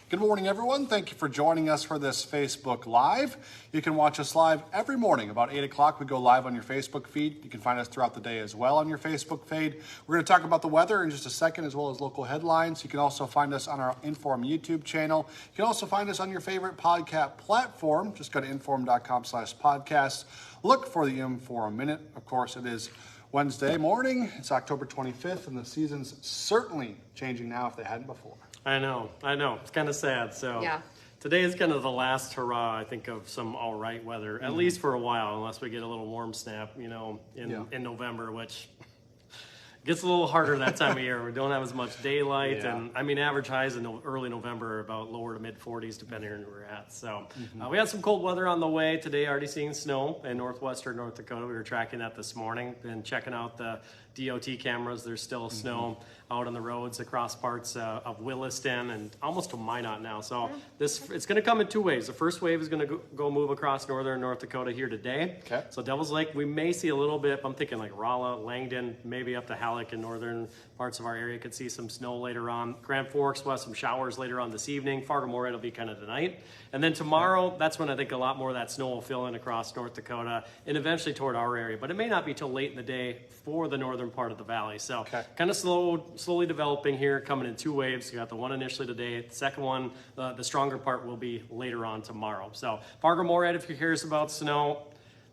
Good morning, everyone. Thank you for joining us for this Facebook Live. You can watch us live every morning about 8 o'clock. We go live on your Facebook feed. You can find us throughout the day as well on your Facebook feed. We're going to talk about the weather in just a second, as well as local headlines. You can also find us on our Inform YouTube channel. You can also find us on your favorite podcast platform. Just go to inform.com/podcast. Look for the Inform Minute. Of course, it is Wednesday morning. It's October 25th, and the season's certainly changing now if they hadn't before. I know. It's kind of sad. So yeah. Today is kind of the last hurrah, I think, of some all right weather, at least for a while, unless we get a little warm snap, in November, which gets a little harder that time of year. We don't have as much daylight, and average highs in early November are about lower to mid 40s, depending on where we're at. So we had some cold weather on the way today. Already seeing snow in northwestern North Dakota. We were tracking that this morning. Been checking out the DOT cameras. There's still snow out on the roads across parts of Williston and almost to Minot now. So it's going to come in two waves. The first wave is going to go move across northern North Dakota here today. Okay. So Devil's Lake, we may see a little bit. I'm thinking like Rolla, Langdon, maybe up to Halleck in northern parts of our area could see some snow later on. Grand Forks will have some showers later on this evening. Fargo-Moorhead will be kind of tonight. And then tomorrow, that's when I think a lot more of that snow will fill in across North Dakota and eventually toward our area. But it may not be till late in the day for the northern part of the valley. So kind of slowly developing here, coming in two waves. You got the one initially today. The second one, the stronger part will be later on tomorrow. So Fargo-Moorhead, if you're curious about snow,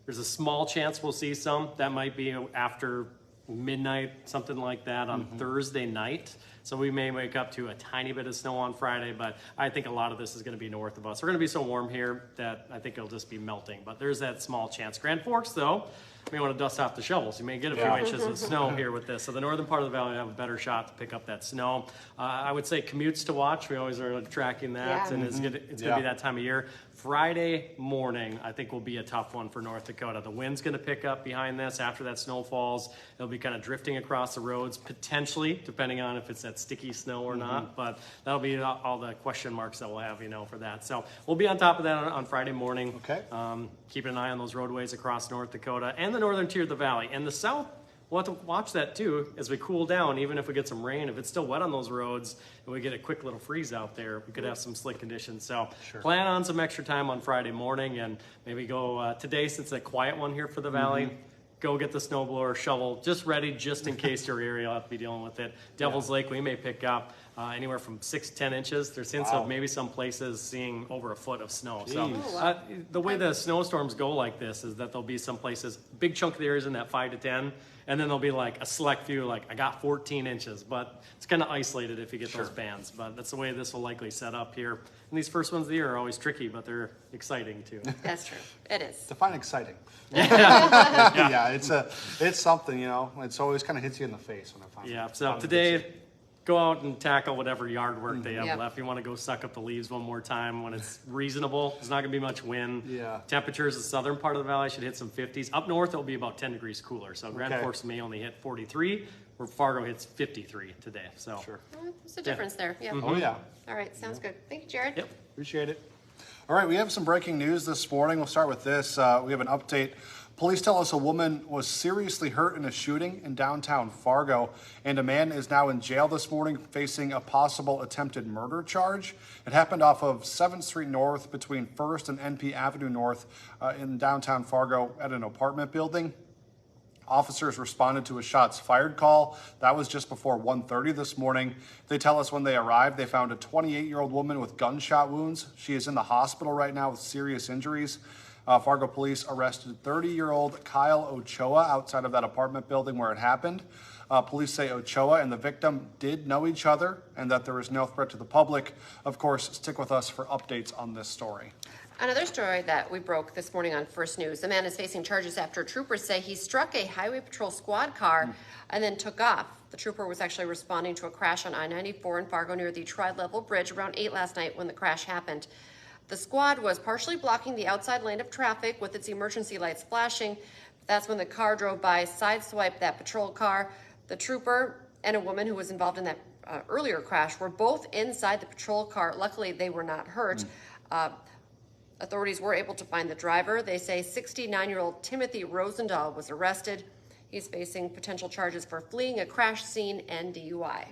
there's a small chance we'll see some. That might be after midnight, something like that on Thursday night. So we may wake up to a tiny bit of snow on Friday, but I think a lot of this is going to be north of us. We're going to be so warm here that I think it'll just be melting, but there's that small chance. Grand Forks, though, you may want to dust off the shovels. You may get a few inches of snow here with this. So the northern part of the valley will have a better shot to pick up that snow. I would say commutes to watch. We always are tracking that, and it's going to be that time of year. Friday morning, I think, will be a tough one for North Dakota. The wind's going to pick up behind this after that snow falls. It'll be kind of drifting across the roads, potentially, depending on if it's that sticky snow or not. But that'll be all the question marks that we'll have, for that. So we'll be on top of that on Friday morning. Okay. Keeping an eye on those roadways across North Dakota and the northern tier of the valley. And the south, we'll have to watch that too as we cool down. Even if we get some rain, if it's still wet on those roads and we get a quick little freeze out there, we could have some slick conditions. So plan on some extra time on Friday morning and maybe go today, since it's a quiet one here for the valley, go get the snowblower, shovel, just ready just in case your area will have to be dealing with it. Devil's Lake, we may pick up anywhere from 6 to 10 inches. There's hints of maybe some places seeing over a foot of snow. So the way the snowstorms go like this is that there'll be some places, big chunk of the areas in that 5 to 10, and then there'll be like a select few, like I got 14 inches, but it's kind of isolated if you get those bands. But that's the way this will likely set up here. And these first ones of the year are always tricky, but they're exciting too. That's true. It is. Define exciting. It's something, it's always kind of hits you in the face when I find it. Yeah, so today, go out and tackle whatever yard work they have left. You want to go suck up the leaves one more time when it's reasonable. There's not going to be much wind. Yeah. Temperatures, the southern part of the valley should hit some 50s. Up north, it'll be about 10 degrees cooler. So Grand Forks may only hit 43, where Fargo hits 53 today. So There's a difference there. Yeah. Oh, yeah. All right. Sounds good. Thank you, Jared. Yep. Appreciate it. All right, we have some breaking news this morning. We'll start with this. We have an update. Police tell us a woman was seriously hurt in a shooting in downtown Fargo, and a man is now in jail this morning facing a possible attempted murder charge. It happened off of 7th Street North between 1st and NP Avenue North in downtown Fargo at an apartment building. Officers responded to a shots fired call. That was just before 1:30 this morning. They tell us when they arrived, they found a 28-year-old woman with gunshot wounds. She is in the hospital right now with serious injuries. Fargo police arrested 30-year-old Kyle Ochoa outside of that apartment building where it happened. Police say Ochoa and the victim did know each other and that there is no threat to the public. Of course, stick with us for updates on this story. Another story that we broke this morning on First News. The man is facing charges after troopers say he struck a highway patrol squad car and then took off. The trooper was actually responding to a crash on I-94 in Fargo near the Tri-Level Bridge around 8 last night when the crash happened. The squad was partially blocking the outside lane of traffic with its emergency lights flashing. That's when the car drove by, sideswiped that patrol car. The trooper and a woman who was involved in that earlier crash were both inside the patrol car. Luckily, they were not hurt. Authorities were able to find the driver. They say 69-year-old Timothy Rosendahl was arrested. He's facing potential charges for fleeing a crash scene and DUI.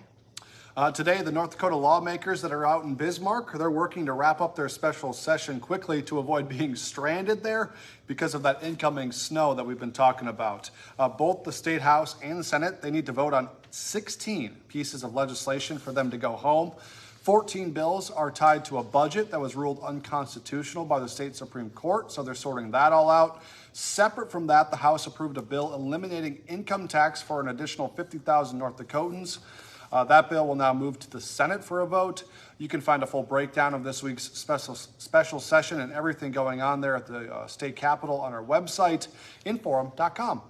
Today, the North Dakota lawmakers that are out in Bismarck, they're working to wrap up their special session quickly to avoid being stranded there because of that incoming snow that we've been talking about. Both the State House and the Senate, they need to vote on 16 pieces of legislation for them to go home. 14 bills are tied to a budget that was ruled unconstitutional by the state Supreme Court, so they're sorting that all out. Separate from that, the House approved a bill eliminating income tax for an additional 50,000 North Dakotans. That bill will now move to the Senate for a vote. You can find a full breakdown of this week's special session and everything going on there at the state capitol on our website, inforum.com.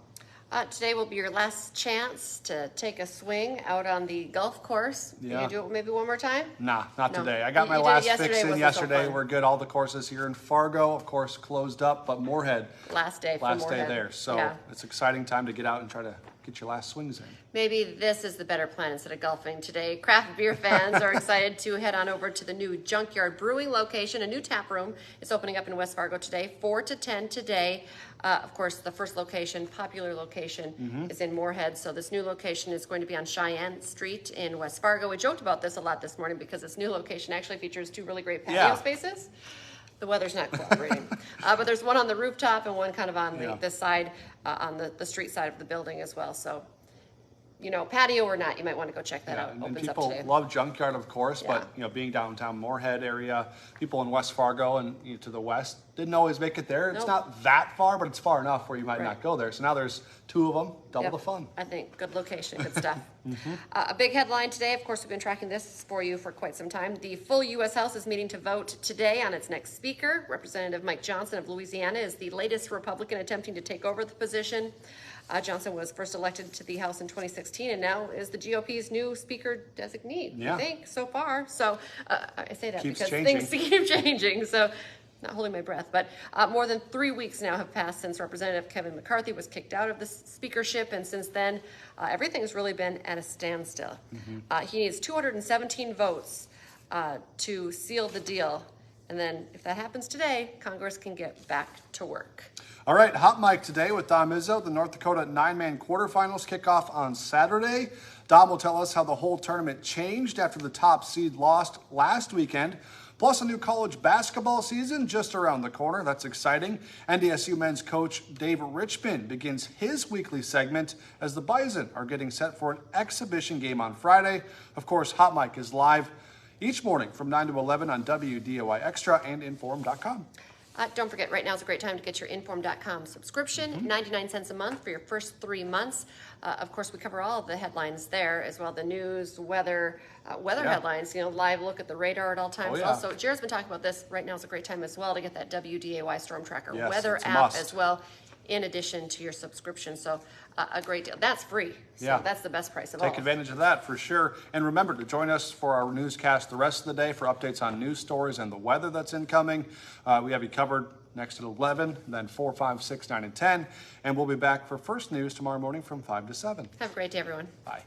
Today will be your last chance to take a swing out on the golf course. Yeah. Can you do it maybe one more time? Nah, not No. today. I got my You did it last yesterday. fix in Wasn't so yesterday. fun. We're good. All the courses here in Fargo, of course, closed up, but Moorhead, Last day for last day Moorhead. there. So Yeah. it's an exciting time to get out and try to get your last swings in. Maybe this is the better plan instead of golfing today. Craft beer fans are excited to head on over to the new Junkyard Brewing location, a new tap room. It's opening up in West Fargo today, 4 to 10 today. Of course, the first location, popular location, is in Moorhead. So this new location is going to be on Cheyenne Street in West Fargo. We joked about this a lot this morning because this new location actually features 2 really great patio Yeah. spaces. The weather's not cooperating. But there's one on the rooftop and one kind of on Yeah. this side, on the street side of the building as well. So, you know, patio or not, you might want to go check that out. And Opens up people today. love Junkyard, of course, Yeah. but being downtown Moorhead area, people in West Fargo and to the west didn't always make it there. It's Nope. not that far, but it's far enough where you might Right. not go there. So now there's 2 of them, double Yep. the fun. I think good location, good stuff. A big headline today, of course, we've been tracking this for you for quite some time. The full U.S. House is meeting to vote today on its next speaker. Representative Mike Johnson of Louisiana is the latest Republican attempting to take over the position. Johnson was first elected to the House in 2016 and now is the GOP's new speaker designee, Yeah. I think, so far. So I say that Keeps because changing. things keep changing. So not holding my breath, but more than 3 weeks now have passed since Representative Kevin McCarthy was kicked out of the speakership, and since then, everything's really been at a standstill. He needs 217 votes to seal the deal, and then if that happens today, Congress can get back to work. All right, Hot Mic today with Dom Izzo. The North Dakota 9-man quarterfinals kick off on Saturday. Dom will tell us how the whole tournament changed after the top seed lost last weekend. Plus a new college basketball season just around the corner. That's exciting. NDSU men's coach Dave Richmond begins his weekly segment as the Bison are getting set for an exhibition game on Friday. Of course, Hot Mic is live each morning from 9 to 11 on WDAY Extra and Inforum.com. Don't forget, right now is a great time to get your Inform.com subscription, 99 cents a month for your first 3 months. Of course, we cover all of the headlines there as well, the news, weather Yeah. headlines, live look at the radar at all times. Oh, yeah. Also, Jared's been talking about this. Right now is a great time as well to get that WDAY Storm Tracker Yes, weather it's a app must. as well, in addition to your subscription. So a great deal. That's free. So Yeah. that's the best price of all. Take advantage of that for sure. And remember to join us for our newscast the rest of the day for updates on news stories and the weather that's incoming. We have you covered next at 11, then 4, 5, 6, 9, and 10. And we'll be back for First News tomorrow morning from 5 to 7. Have a great day, everyone. Bye.